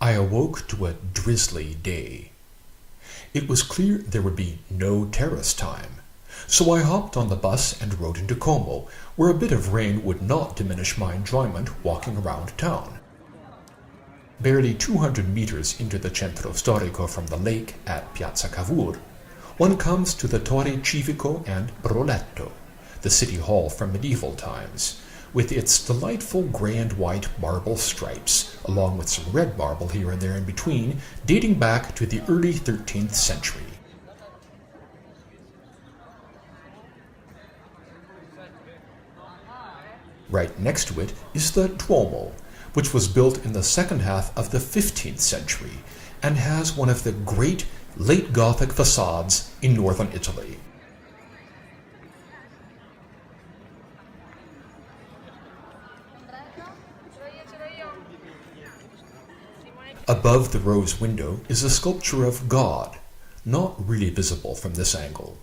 I awoke to a drizzly day. It was clear there would be no terrace time, so I hopped on the bus and rode into Como, where a bit of rain would not diminish my enjoyment walking around town. Barely 200 meters into the Centro Storico from the lake at Piazza Cavour, one comes to the Torre Civico and Broletto, the city hall from medieval times, with its delightful gray and white marble stripes, along with some red marble here and there in between, dating back to the early 13th century. Right next to it is the Duomo, which was built in the second half of the 15th century and has one of the great late Gothic facades in northern Italy. Above the rose window is a sculpture of God, not really visible from this angle.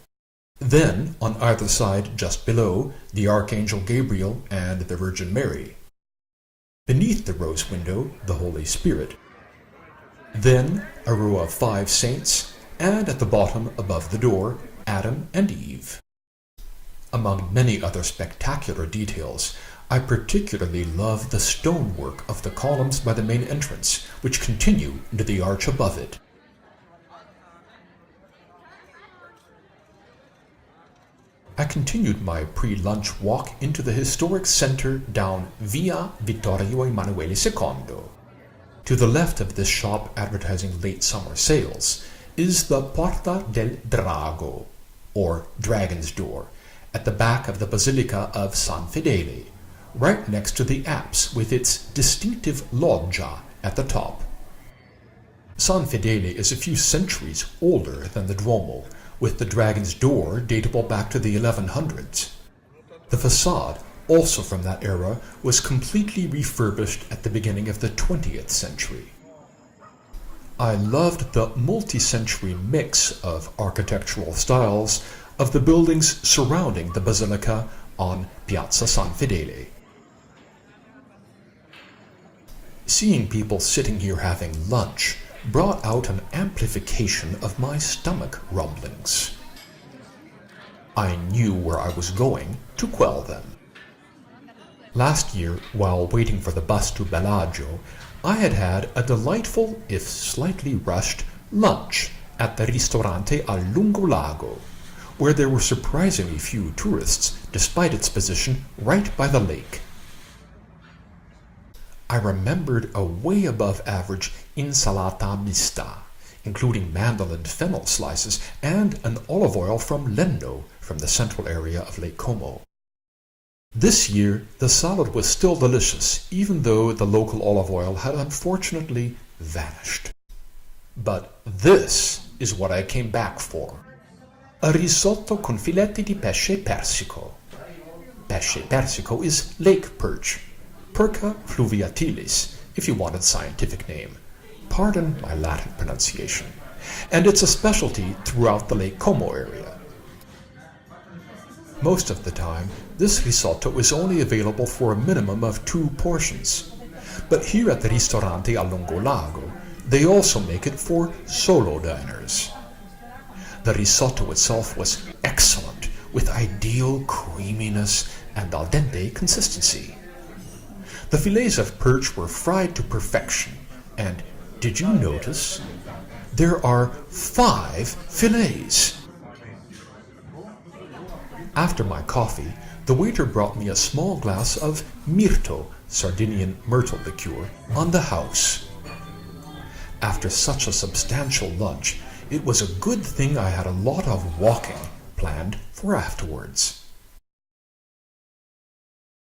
Then, on either side just below, the Archangel Gabriel and the Virgin Mary. Beneath the rose window, the Holy Spirit. Then, a row of 5 saints, and at the bottom, above the door, Adam and Eve. Among many other spectacular details, I particularly love the stonework of the columns by the main entrance, which continue into the arch above it. I continued my pre-lunch walk into the historic center down Via Vittorio Emanuele II. To the left of this shop advertising late summer sales is the Porta del Drago, or Dragon's Door, at the back of the Basilica of San Fedele, right next to the apse with its distinctive loggia at the top. San Fedele is a few centuries older than the Duomo, with the Dragon's Door datable back to the 1100s. The facade, also from that era, was completely refurbished at the beginning of the 20th century. I loved the multi-century mix of architectural styles of the buildings surrounding the basilica on Piazza San Fedele. Seeing people sitting here having lunch brought out an amplification of my stomach rumblings. I knew where I was going to quell them. Last year, while waiting for the bus to Bellagio, I had had a delightful, if slightly rushed, lunch at the Ristorante al Lungo Lago, where there were surprisingly few tourists despite its position right by the lake. I remembered a way above average insalata mista, including mandolin fennel slices and an olive oil from Lendo from the central area of Lake Como. This year, the salad was still delicious, even though the local olive oil had unfortunately vanished. But this is what I came back for. A risotto con filetti di pesce persico. Pesce persico is lake perch. Perca fluviatilis, if you wanted scientific name. Pardon my Latin pronunciation. And it's a specialty throughout the Lake Como area. Most of the time, this risotto is only available for a minimum of 2 portions. But here at the Ristorante al Lungo Lago, they also make it for solo diners. The risotto itself was excellent, with ideal creaminess and al dente consistency. The fillets of perch were fried to perfection, and did you notice? There are 5 fillets. After my coffee, the waiter brought me a small glass of mirto, Sardinian myrtle liqueur, on the house. After such a substantial lunch, it was a good thing I had a lot of walking planned for afterwards.